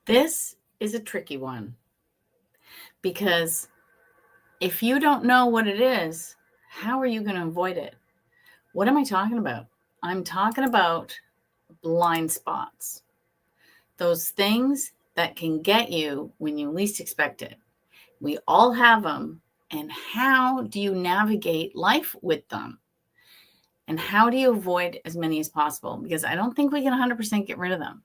This is a tricky one because if you don't know what it is, how are you going to avoid it? What am I talking about? I'm talking about blind spots. Those things that can get you when you least expect it. We all have them. And how do you navigate life with them? And how do you avoid as many as possible? Because I don't think we can 100% get rid of them.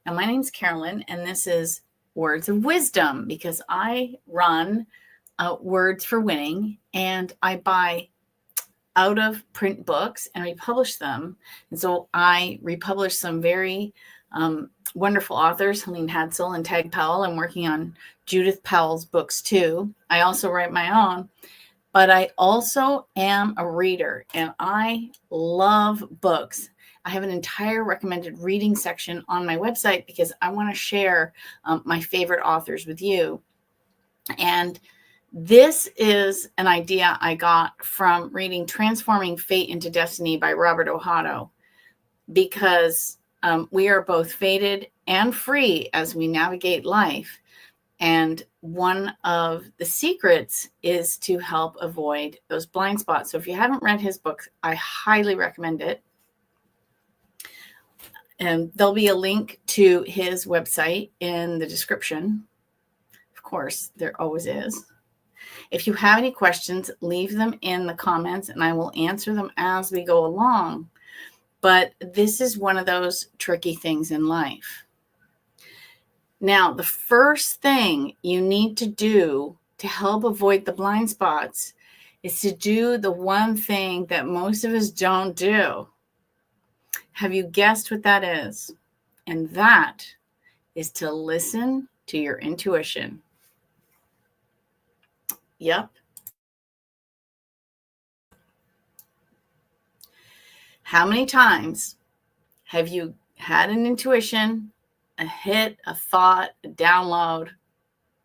Now, my name's Carolyn, and this is Words of Wisdom because I run Words for Winning, and I buy out of print books and republish them. And so I republish some very wonderful authors, Helene Hadsell and Tag Powell. I'm working on Judith Powell's books too. I also write my own, but I also am a reader and I love books. I have an entire recommended reading section on my website because I want to share my favorite authors with you. And this is an idea I got from reading Transforming Fate into Destiny by Robert Ohotto, because we are both fated and free as we navigate life. And one of the secrets is to help avoid those blind spots. So if you haven't read his book, I highly recommend it. And there'll be a link to his website in the description. Of course, there always is. If you have any questions, leave them in the comments and I will answer them as we go along. But this is one of those tricky things in life. Now, the first thing you need to do to help avoid the blind spots is to do the one thing that most of us don't do. Have you guessed what that is? And that is to listen to your intuition. Yep. How many times have you had an intuition, a hit, a thought, a download,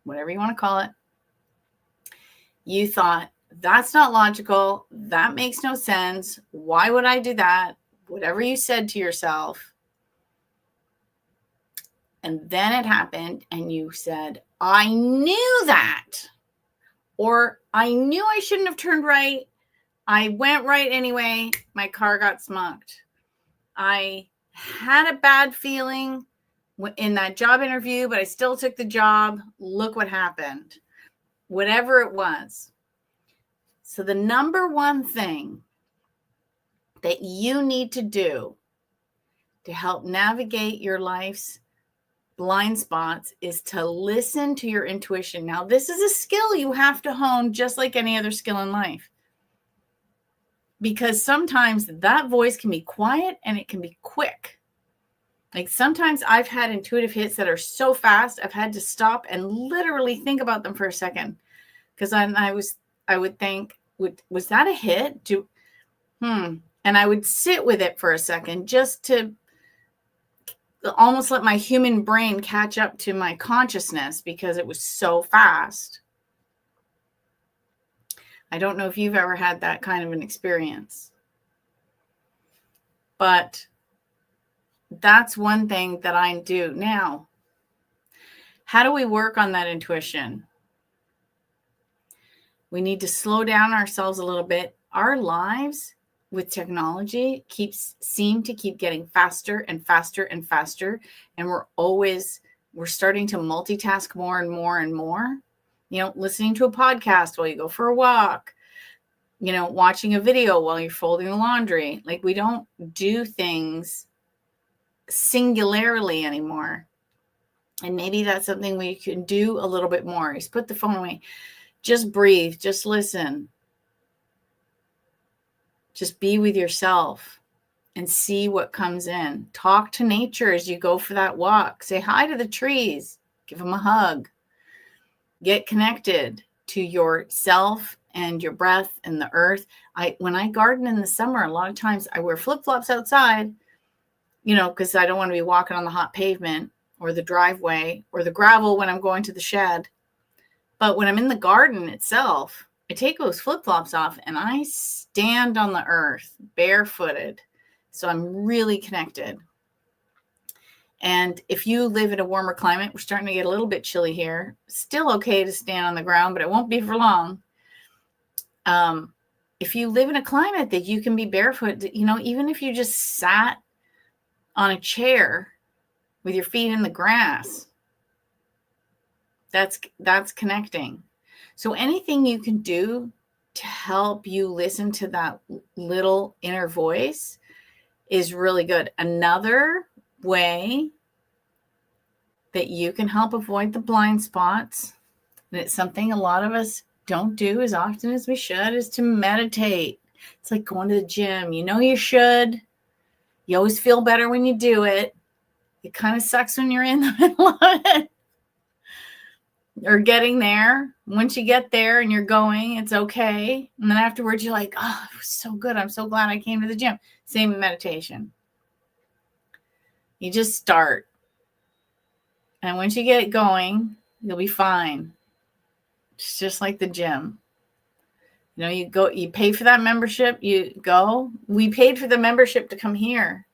whatever you want to call it? You thought, that's not logical. That makes no sense. Why would I do that? Whatever you said to yourself. And then it happened and you said, I knew that. Or I knew I shouldn't have turned right. I went right anyway. My car got smugged. I had a bad feeling in that job interview, but I still took the job. Look what happened. Whatever it was. So the number one thing that you need to do to help navigate your life's blind spots is to listen to your intuition. Now, this is a skill you have to hone just like any other skill in life. Because sometimes that voice can be quiet and it can be quick. Like sometimes I've had intuitive hits that are so fast, I've had to stop and literally think about them for a second. Because I would think, was that a hit? And I would sit with it for a second just to almost let my human brain catch up to my consciousness because it was so fast. I don't know if you've ever had that kind of an experience. But that's one thing that I do. Now, how do we work on that intuition? We need to slow down ourselves a little bit. Our lives with technology seem to keep getting faster and faster and faster. And we're starting to multitask more and more and more. You know, listening to a podcast while you go for a walk, you know, watching a video while you're folding the laundry. Like we don't do things singularly anymore. And maybe that's something we can do a little bit more is put the phone away. Just breathe, just listen. Just be with yourself and see what comes in. Talk to nature as you go for that walk. Say hi to the trees. Give them a hug. Get connected to yourself and your breath and the earth. When I garden in the summer, a lot of times I wear flip-flops outside, you know, because I don't want to be walking on the hot pavement or the driveway or the gravel when I'm going to the shed. But when I'm in the garden itself, I take those flip-flops off and I stand on the earth barefooted. So I'm really connected. And if you live in a warmer climate, we're starting to get a little bit chilly here. Still okay to stand on the ground, but it won't be for long. If you live in a climate that you can be barefoot, even if you just sat on a chair with your feet in the grass, that's connecting. So anything you can do to help you listen to that little inner voice is really good. Another way that you can help avoid the blind spots, and it's something a lot of us don't do as often as we should, is to meditate. It's like going to the gym. You should. You always feel better when you do it. It kind of sucks when you're in the middle of it or getting there. Once you get there and you're going, it's okay. And then afterwards, you're like, oh, it was so good. I'm so glad I came to the gym. Same with meditation. You just start. And once you get it going, you'll be fine. It's just like the gym. You go, you pay for that membership, you go. We paid for the membership to come here.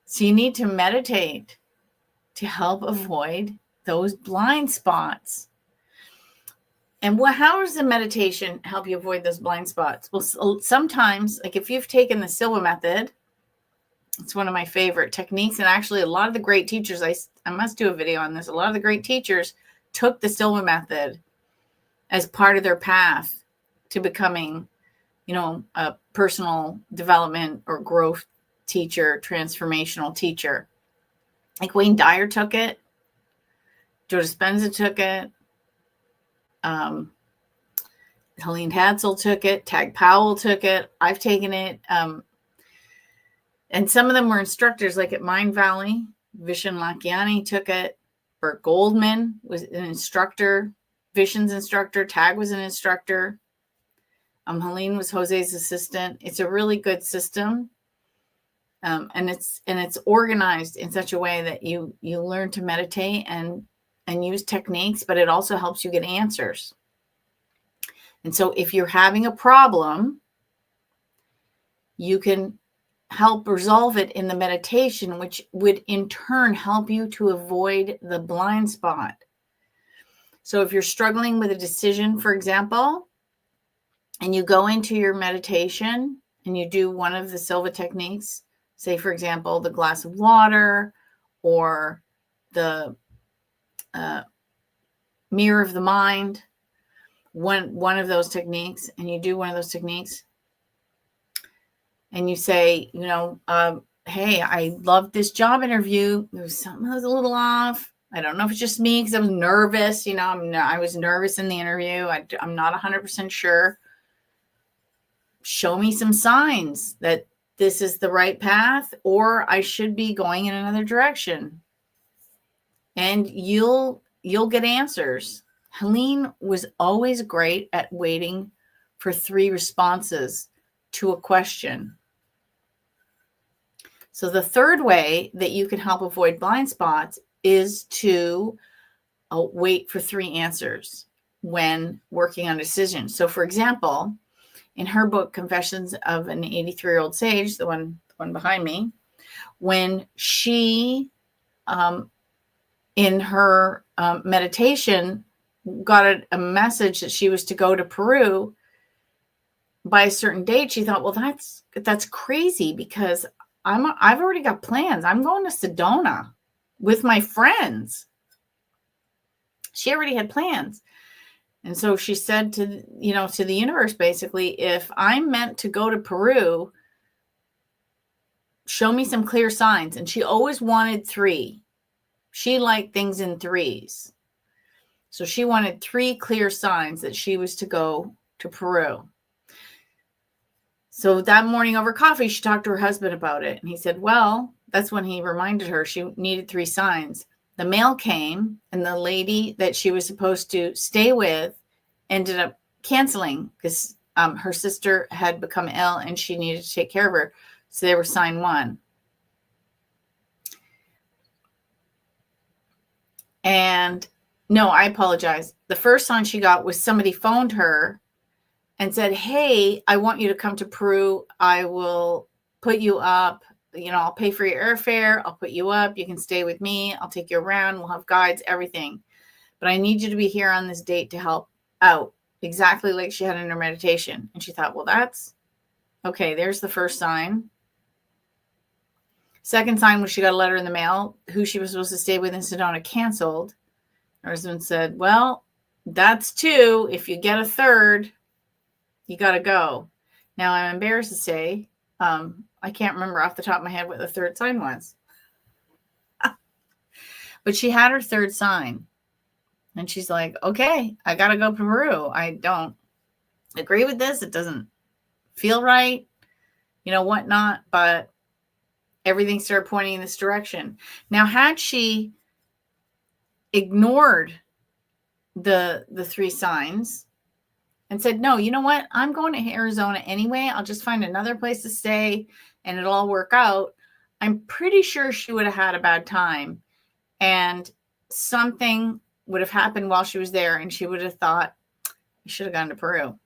So you need to meditate to help avoid those blind spots. And how does the meditation help you avoid those blind spots? Well, sometimes, like if you've taken the Silva method, it's one of my favorite techniques. And actually, a lot of the great teachers, I must do a video on this. A lot of the great teachers took the Silva method as part of their path to becoming, a personal development or growth teacher, transformational teacher. Like Wayne Dyer took it. Joe Dispenza took it. Helene Hadsel took it. Tag Powell took it. I've taken it. And some of them were instructors, like at Mind Valley. Vishen Lakhiani took it. Bert Goldman was an instructor. Vishen's instructor. Tag was an instructor. Helene was Jose's assistant. It's a really good system. And it's organized in such a way that you learn to meditate and use techniques, but it also helps you get answers. And so if you're having a problem, you can help resolve it in the meditation, which would in turn help you to avoid the blind spot. So if you're struggling with a decision, for example, and you go into your meditation and you do one of the Silva techniques, say, for example, the glass of water or the mirror of the mind, one of those techniques, and you do one of those techniques, and you say, hey, I loved this job interview. There was something that was a little off. I don't know if it's just me because I was nervous. I was nervous in the interview. I'm not 100% sure. Show me some signs that this is the right path, or I should be going in another direction. And you'll get answers. Helene was always great at waiting for 3 responses to a question. So the third way that you can help avoid blind spots is to wait for 3 answers when working on a decision. So for example, in her book, Confessions of an 83-Year-Old Sage, the one behind me, when she, in her meditation, got a message that she was to go to Peru by a certain date, she thought, well, that's crazy because I've already got plans. I'm going to Sedona with my friends. She already had plans. And so she said to the universe, basically, if I'm meant to go to Peru, show me some clear signs. And she always wanted 3. She liked things in 3s. So she wanted 3 clear signs that she was to go to Peru. So that morning over coffee, she talked to her husband about it. And he said, well, that's when he reminded her she needed 3 signs. The mail came, and the lady that she was supposed to stay with ended up canceling because her sister had become ill and she needed to take care of her. So they were sign 1. And no, I apologize. The first sign she got was somebody phoned her and said, hey, I want you to come to Peru. I will put you up. I'll pay for your airfare. I'll put you up. You can stay with me. I'll take you around. We'll have guides, everything. But I need you to be here on this date to help out, exactly like she had in her meditation. And she thought, well, that's okay. There's the first sign. Second sign was she got a letter in the mail. Who she was supposed to stay with in Sedona canceled. Her husband said, well, that's 2. If you get a third, you got to go. Now, I'm embarrassed to say, I can't remember off the top of my head what the third sign was. But she had her third sign. And she's like, okay, I got to go to Peru. I don't agree with this. It doesn't feel right, whatnot. But everything started pointing in this direction. Now, had she ignored the 3 signs and said, no, you know what? I'm going to Arizona anyway. I'll just find another place to stay and it'll all work out. I'm pretty sure she would have had a bad time and something would have happened while she was there. And she would have thought, I should have gone to Peru.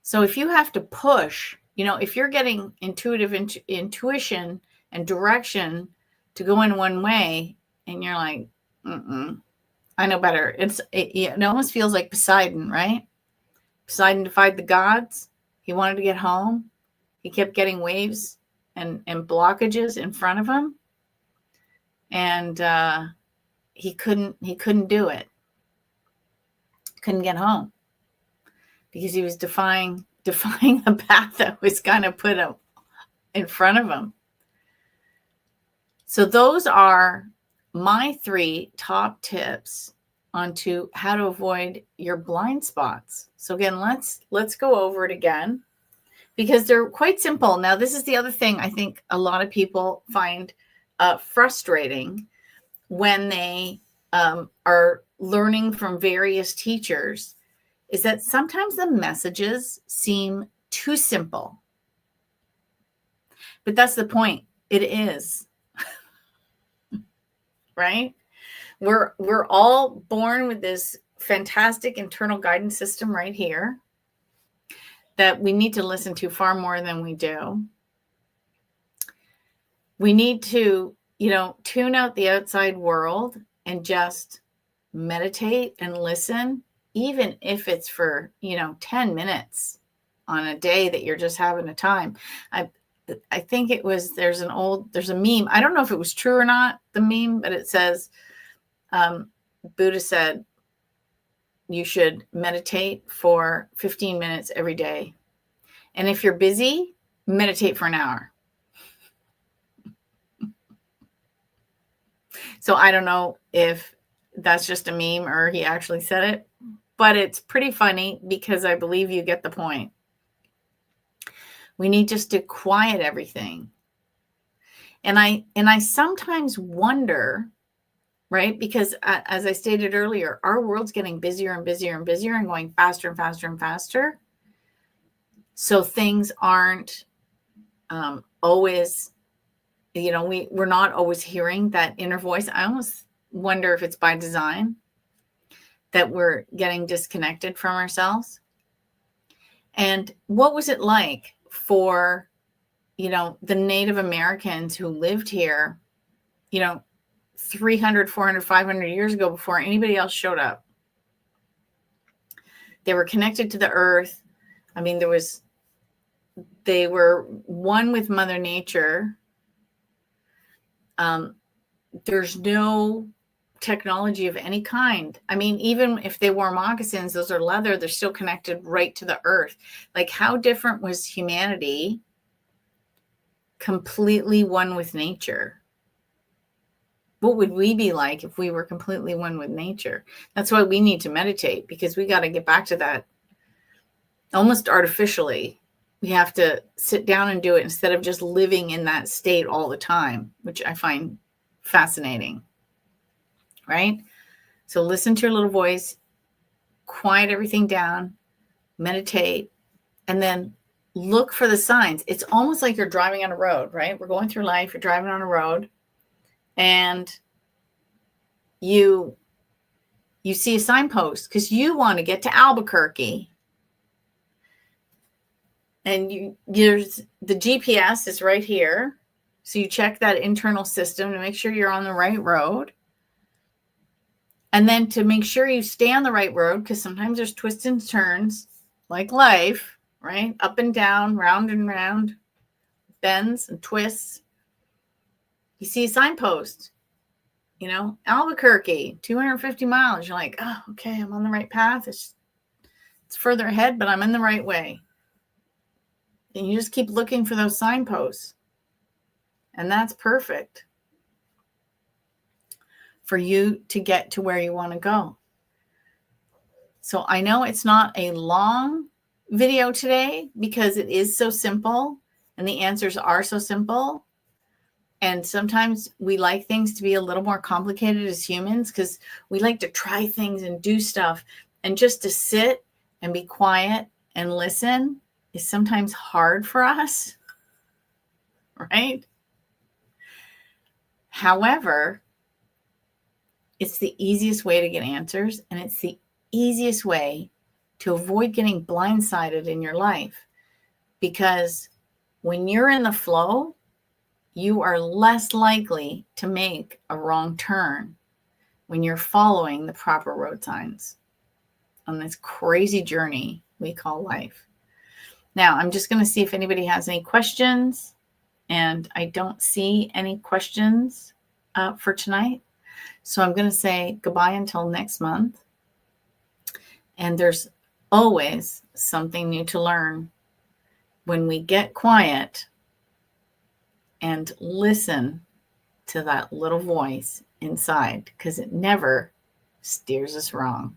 So if you have to push, if you're getting intuition and direction to go in one way and you're like, I know better. It almost feels like Poseidon, right? Poseidon defied the gods. He wanted to get home. He kept getting waves and blockages in front of him. And he couldn't do it. Couldn't get home because he was defying the path that was kind of put up in front of him. So those are my 3 top tips onto how to avoid your blind spots. So again, let's go over it again because they're quite simple. Now, this is the other thing I think a lot of people find frustrating when they are learning from various teachers is that sometimes the messages seem too simple. But that's the point. It is. Right? We're all born with this fantastic internal guidance system right here that we need to listen to far more than we do. We need to, tune out the outside world and just meditate and listen, even if it's for, 10 minutes on a day that you're just having a time. I think there's a meme. I don't know if it was true or not, the meme, but it says, Buddha said, you should meditate for 15 minutes every day. And if you're busy, meditate for an hour. So I don't know if that's just a meme or he actually said it, but it's pretty funny because I believe you get the point. We need just to quiet everything. And I sometimes wonder, right? Because as I stated earlier, our world's getting busier and busier and busier and going faster and faster and faster. So things aren't always, we're not always hearing that inner voice. I almost wonder if it's by design that we're getting disconnected from ourselves. And what was it like for, the Native Americans who lived here, 300, 400, 500 years ago before anybody else showed up? They were connected to the earth. I mean, they were one with Mother Nature. There's no technology of any kind. I mean, even if they wore moccasins, those are leather, they're still connected right to the earth. Like, how different was humanity completely one with nature? What would we be like if we were completely one with nature? That's why we need to meditate, because we got to get back to that almost artificially. We have to sit down and do it instead of just living in that state all the time, which I find fascinating. Right? So listen to your little voice, quiet everything down, meditate, and then look for the signs. It's almost like you're driving on a road, right? We're going through life, you're driving on a road, and you see a signpost because you want to get to Albuquerque. And there's the GPS is right here. So you check that internal system to make sure you're on the right road. And then to make sure you stay on the right road, because sometimes there's twists and turns, like life, right? Up and down, round and round, bends and twists. You see a signpost, Albuquerque, 250 miles. You're like, oh, okay, I'm on the right path. It's further ahead, but I'm in the right way. And you just keep looking for those signposts. And that's perfect for you to get to where you want to go. So I know it's not a long video today because it is so simple and the answers are so simple. And sometimes we like things to be a little more complicated as humans because we like to try things and do stuff. And just to sit and be quiet and listen is sometimes hard for us, right? However, it's the easiest way to get answers, and it's the easiest way to avoid getting blindsided in your life. Because when you're in the flow, you are less likely to make a wrong turn when you're following the proper road signs on this crazy journey we call life. Now, I'm just going to see if anybody has any questions, and I don't see any questions for tonight. So I'm going to say goodbye until next month. And there's always something new to learn when we get quiet and listen to that little voice inside, because it never steers us wrong.